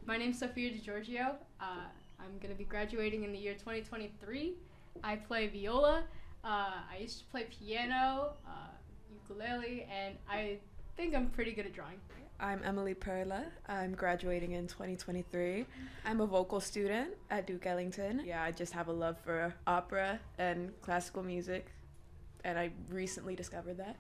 My name's Sophia DiGiorgio. I'm going to be graduating in the year 2023. I play viola. I used to play piano, ukulele, and I think I'm pretty good at drawing. I'm Emily Perla. I'm graduating in 2023. I'm a vocal student at Duke Ellington. Yeah, I just have a love for opera and classical music, and I recently discovered that.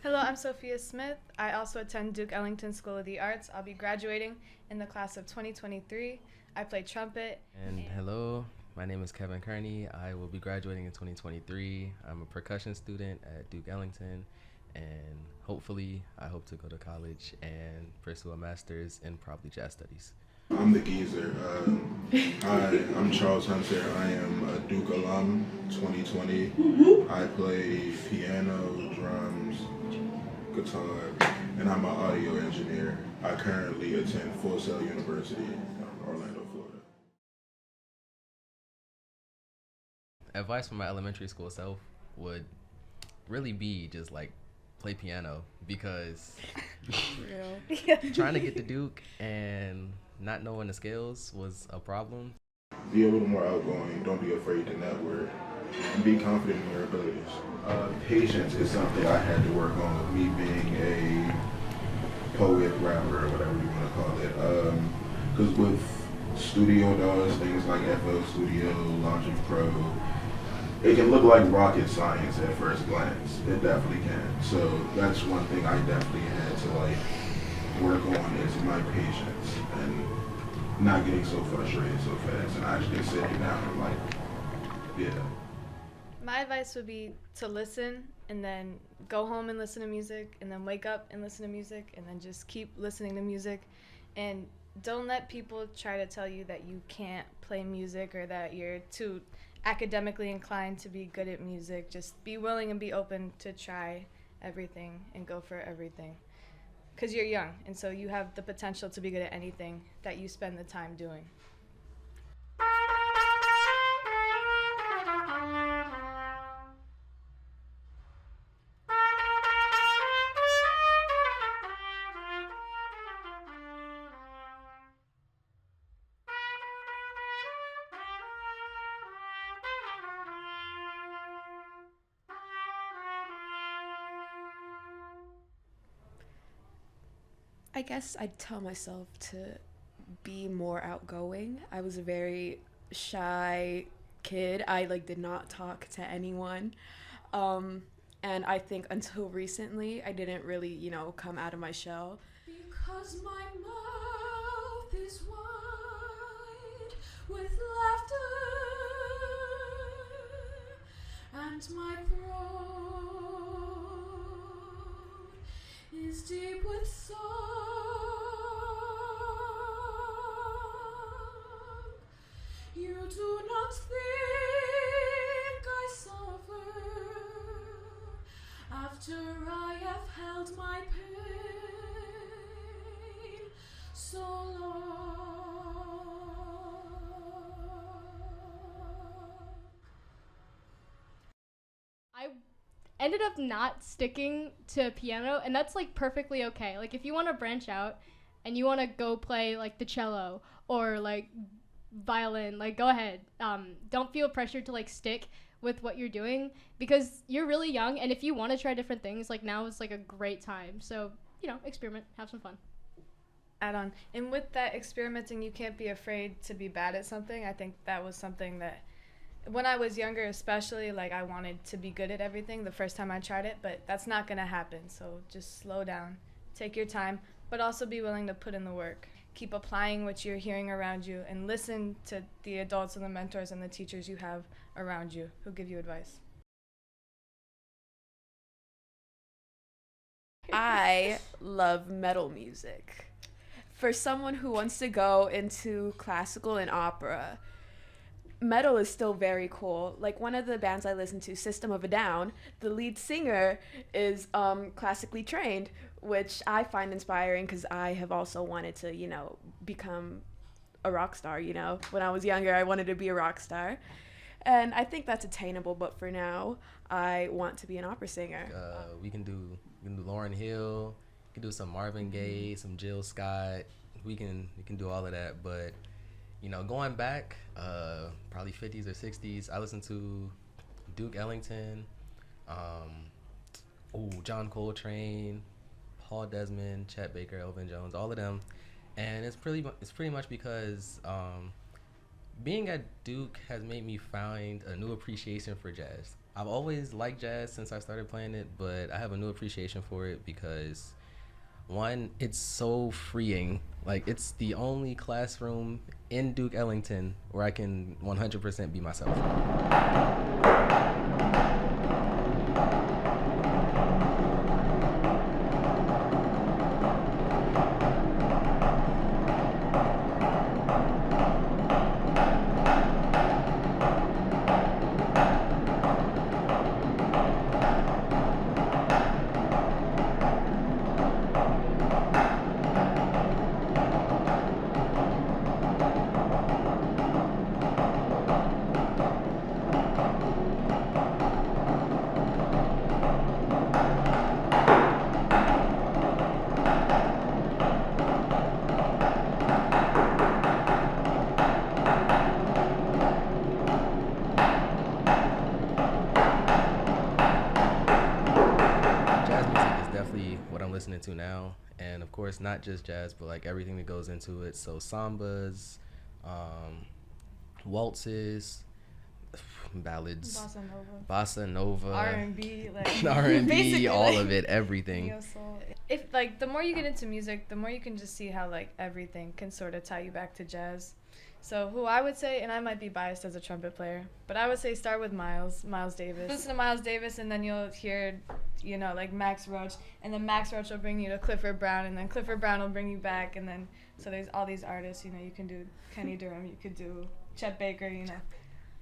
Hello, I'm Sophia Smith. I also attend Duke Ellington School of the Arts. I'll be graduating in the class of 2023. I play trumpet. And hello, my name is Kevin Kearney. I will be graduating in 2023. I'm a percussion student at Duke Ellington, and hopefully I hope to go to college and pursue a master's in probably jazz studies. I'm the geezer. Hi, I'm Charles Hunter. I am a Duke alum, 2020. I play piano, drums, guitar, and I'm an audio engineer. I currently attend Full Sail University in Orlando, Florida. Advice from my elementary school self would really be just like play piano, because trying to get to Duke and not knowing the scales was a problem. Be a little more outgoing. Don't be afraid to network. And be confident in your abilities. Patience is something I had to work on with me being a poet, rapper, or whatever you want to call it. Because with studio DAWs, things like FL Studio, Logic Pro, it can look like rocket science at first glance. It definitely can. So that's one thing I definitely had to work on is my patience and not getting so frustrated so fast and actually sitting down and yeah. My advice would be to listen and then go home and listen to music and then wake up and listen to music and then just keep listening to music. And don't let people try to tell you that you can't play music or that you're too academically inclined to be good at music. Just be willing and be open to try everything and go for everything. Because you're young, and so you have the potential to be good at anything that you spend the time doing. I guess I'd tell myself to be more outgoing. I was a very shy kid. I did not talk to anyone. Um, and I think until recently I didn't really, come out of my shell. Because my mouth is wide with laughter and my throat is deep with song. You do not think I suffer after I have held my pain so long. I ended up not sticking to piano, and that's perfectly okay. If you want to branch out and you want to go play the cello or violin, go ahead. Don't feel pressured to stick with what you're doing, because you're really young, and if you want to try different things, now is a great time. So experiment, have some fun. Add on. And with that experimenting, you can't be afraid to be bad at something. I think that was something that when I was younger especially, I wanted to be good at everything the first time I tried it, but that's not going to happen. So just slow down, take your time, but also be willing to put in the work. Keep applying what you're hearing around you and listen to the adults and the mentors and the teachers you have around you who give you advice. I love metal music. For someone who wants to go into classical and opera, metal is still very cool. One of the bands I listen to, System of a Down, the lead singer is classically trained, which I find inspiring because I have also wanted to, become a rock star. When I was younger, I wanted to be a rock star. And I think that's attainable, but for now, I want to be an opera singer. We can do Lauryn Hill, we can do some Marvin Gaye, some Jill Scott, we can do all of that. But you know, going back, probably 50s or 60s, I listened to Duke Ellington, John Coltrane, Paul Desmond, Chet Baker, Elvin Jones, all of them. And it's pretty much because being at Duke has made me find a new appreciation for jazz. I've always liked jazz since I started playing it, but I have a new appreciation for it because, one, it's so freeing. Like, it's the only classroom in Duke Ellington where I can 100% be myself. Listening to now, and of course not just jazz, but like everything that goes into it. So sambas, waltzes, ballads, bossa nova, R&B, like R&B, all of it, everything. If like the more you get into music, the more you can just see how like everything can sort of tie you back to jazz. So who I would say, and I might be biased as a trumpet player, but I would say start with Miles Davis. Listen to Miles Davis, and then you'll hear, you know, like Max Roach, and then Max Roach will bring you to Clifford Brown, and then Clifford Brown will bring you back, and then so there's all these artists, you know, you can do Kenny Durham, you could do Chet Baker, you know,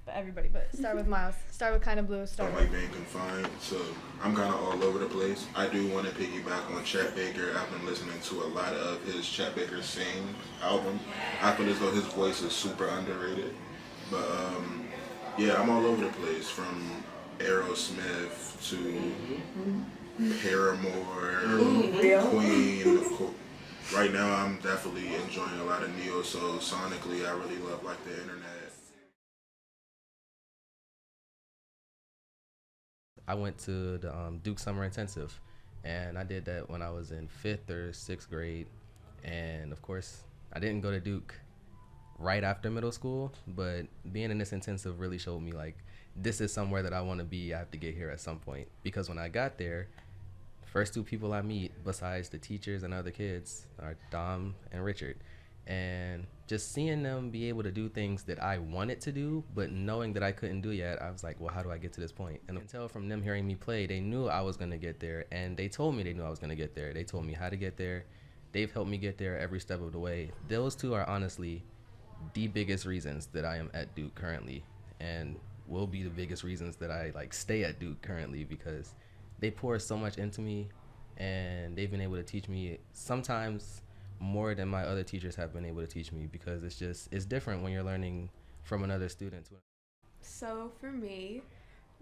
but everybody. But start with Miles. Start with Kind of Blue. I don't like being confined, so I'm kind of all over the place. I do want to piggyback on Chet Baker. I've been listening to a lot of his Chet Baker Sing album. I feel as though his voice is super underrated. But yeah, I'm all over the place, from Aerosmith to Paramore, Queen, of course. Right now, I'm definitely enjoying a lot of neo-soul. Sonically, I really love like the internet. I went to the Duke Summer Intensive, and I did that when I was in 5th or 6th grade. And of course, I didn't go to Duke right after middle school, but being in this intensive really showed me like, this is somewhere that I want to be. I have to get here at some point. Because when I got there, first 2 people I meet besides the teachers and other kids are Dom and Richard. And just seeing them be able to do things that I wanted to do, but knowing that I couldn't do yet, I was like, well, how do I get to this point? And I can tell from them hearing me play, they knew I was going to get there, and they told me they knew I was going to get there. They told me how to get there. They've helped me get there every step of the way. Those 2 are honestly the biggest reasons that I am at Duke currently, and will be the biggest reasons that I like stay at Duke currently, because they pour so much into me, and they've been able to teach me sometimes more than my other teachers have been able to teach me, because it's different when you're learning from another student. So for me,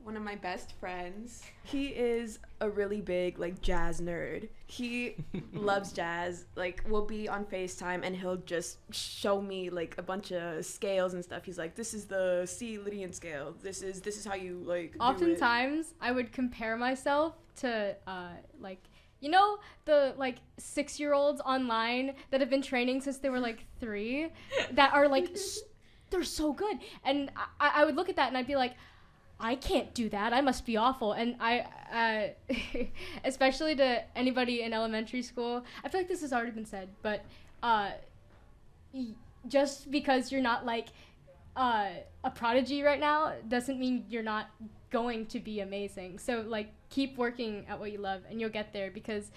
one of my best friends, he is a really big like jazz nerd. He loves jazz. Like, we'll be on FaceTime and he'll just show me like a bunch of scales and stuff. He's like, this is the C Lydian scale. This is how you like Oftentimes I would compare myself to like, you know, the like 6-year-olds online that have been training since they were like 3 that are like they're so good, and I would look at that and I'd be like, I can't do that. I must be awful. And I especially to anybody in elementary school, I feel like this has already been said, but just because you're not like a prodigy right now doesn't mean you're not going to be amazing. So like, keep working at what you love and you'll get there, because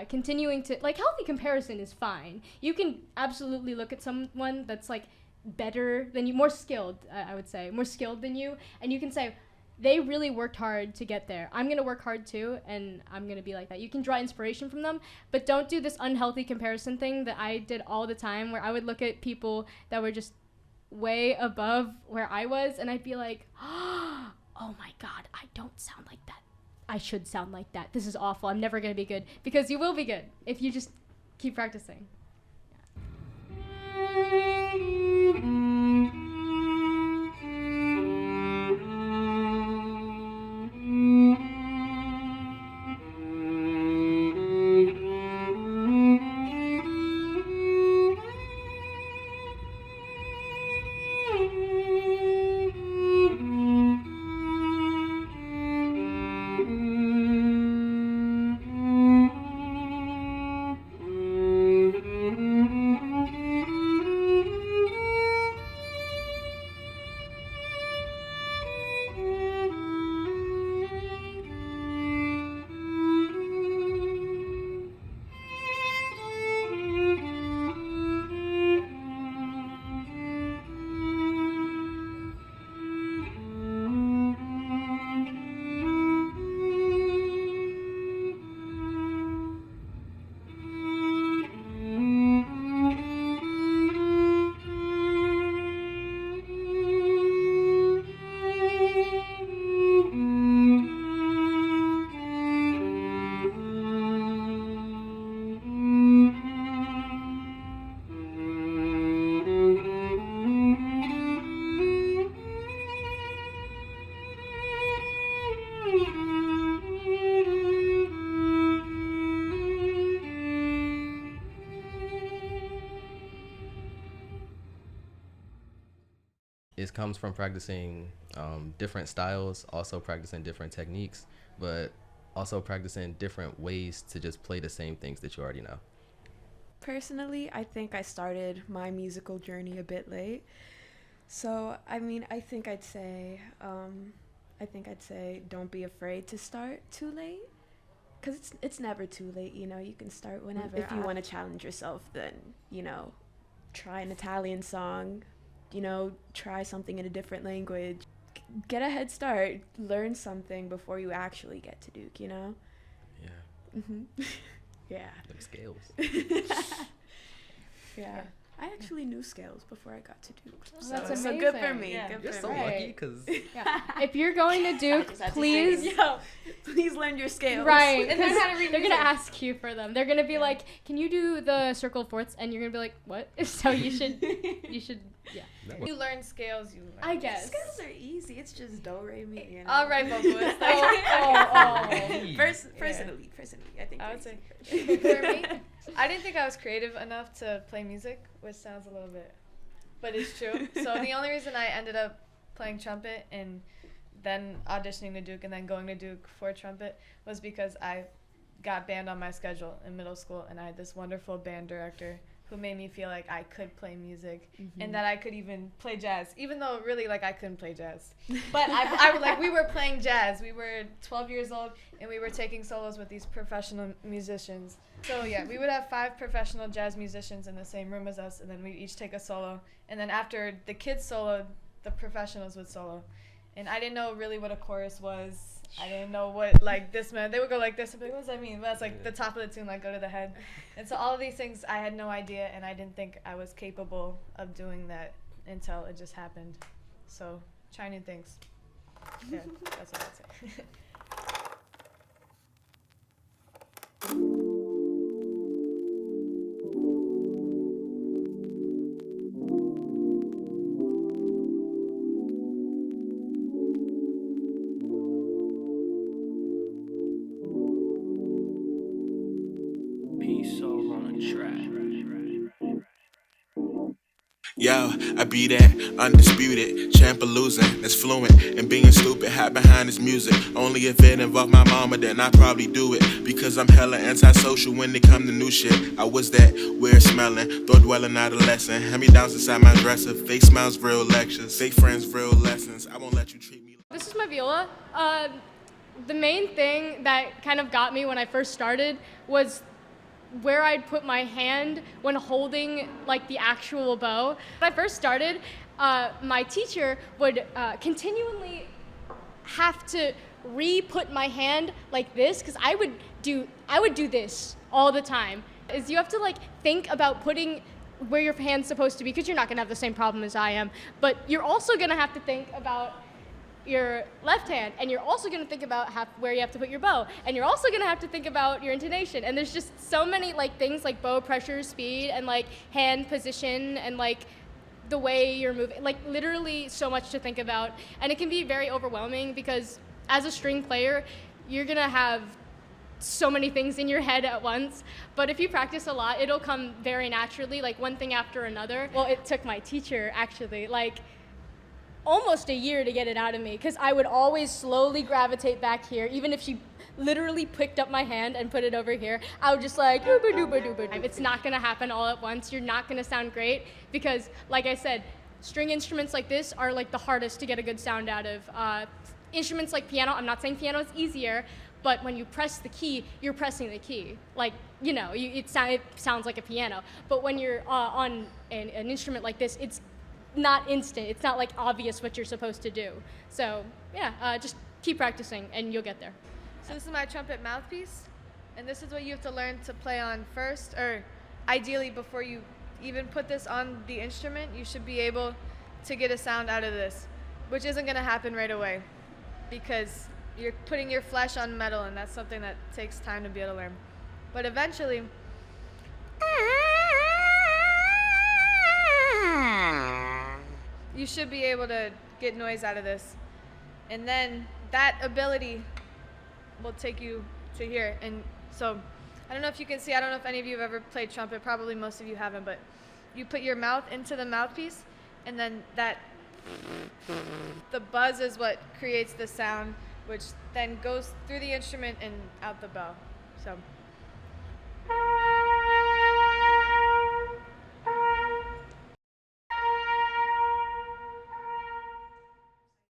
continuing to like, healthy comparison is fine. You can absolutely look at someone that's like better than you, more skilled, I would say, more skilled than you, and you can say, they really worked hard to get there. I'm gonna work hard too, and I'm gonna be like that. You can draw inspiration from them, but don't do this unhealthy comparison thing that I did all the time, where I would look at people that were just way above where I was, and I'd be like, oh my God, I don't sound like that. I should sound like that. This is awful. I'm never gonna be good. Because you will be good if you just keep practicing. It comes from practicing different styles, also practicing different techniques, but also practicing different ways to just play the same things that you already know. Personally, I think I started my musical journey a bit late. So, I mean, I think I'd say don't be afraid to start too late. Because it's never too late, you know, you can start whenever. If you want to challenge yourself, then, you know, try an Italian song, you know, try something in a different language. Get a head start, learn something before you actually get to Duke, you know? Yeah. Mm-hmm. Yeah. Them scales. Yeah. I actually knew scales before I got to Duke. That's so good for amazing. me. Yeah. Good You're for so me. lucky because Yeah. If you're going to Duke, just had to please. say, yo, please learn your scales. Right, And learn 'cause how to read they're gonna music. ask you for them. They're gonna be like, "Can you do the circle of fourths?" And you're gonna be like, "What?" So you should, yeah. You learn scales, you learn. I guess. Scales are easy. It's just do, re, mi. You know? All right, vocalist. Personally, I think I would they're say easy. for me, I didn't think I was creative enough to play music, which sounds a little bit, but it's true. So the only reason I ended up playing trumpet and then auditioning to Duke and then going to Duke for trumpet was because I got band on my schedule in middle school, and I had this wonderful band director who made me feel like I could play music and that I could even play jazz, even though really like I couldn't play jazz. But I like we were playing jazz. We were 12 years old and we were taking solos with these professional musicians. So yeah, we would have 5 professional jazz musicians in the same room as us, and then we'd each take a solo. And then after the kids soloed, the professionals would solo. And I didn't know really what a chorus was. I didn't know what like this meant. They would go like this. I'd be like, what does that mean? That's like the top of the tune, like go to the head. And so all of these things I had no idea, and I didn't think I was capable of doing that until it just happened. So try new things. Yeah, that's what I'd say. Yo, I be that undisputed champ of losing that's fluent and being stupid. Hide behind this music. Only if it involved my mama, then I probably do it. Because I'm hella antisocial when it come to new shit. I was that weird smelling, thought dwelling adolescent. Hand me downs inside my dresser. Fake smiles, real lectures. Fake friends, real lessons. I won't let you treat me. This is my viola. The main thing that kind of got me when I first started was where I'd put my hand when holding like the actual bow. When I first started, my teacher would continually have to re-put my hand like this, because I would do this all the time. Is you have to like think about putting where your hand's supposed to be, because you're not gonna have the same problem as I am, but you're also gonna have to think about your left hand, and you're also going to think about where you have to put your bow, and you're also going to have to think about your intonation. And there's just so many like things like bow pressure, speed, and like hand position, and like the way you're moving, like literally so much to think about. And it can be very overwhelming because as a string player, you're going to have so many things in your head at once. But if you practice a lot, it'll come very naturally, like one thing after another. Well, it took my teacher actually like almost a year to get it out of me, because I would always slowly gravitate back here. Even if she literally picked up my hand and put it over here, I would just like dooba dooba dooba. It's not gonna happen all at once. You're not gonna sound great because, like I said, string instruments like this are like the hardest to get a good sound out of. Instruments like piano, I'm not saying piano is easier, but when you press the key, you're pressing the key. Like, you know, it sounds like a piano. But when you're on an instrument like this, it's not instant. It's not like obvious what you're supposed to do. So yeah, just keep practicing and you'll get there. So this is my trumpet mouthpiece, and this is what you have to learn to play on first, or ideally before you even put this on the instrument, you should be able to get a sound out of this, which isn't gonna happen right away because you're putting your flesh on metal, and that's something that takes time to be able to learn. But eventually, you should be able to get noise out of this. And then that ability will take you to here. And so, I don't know if you can see, I don't know if any of you have ever played trumpet, probably most of you haven't, but you put your mouth into the mouthpiece, and then the buzz is what creates the sound, which then goes through the instrument and out the bow. So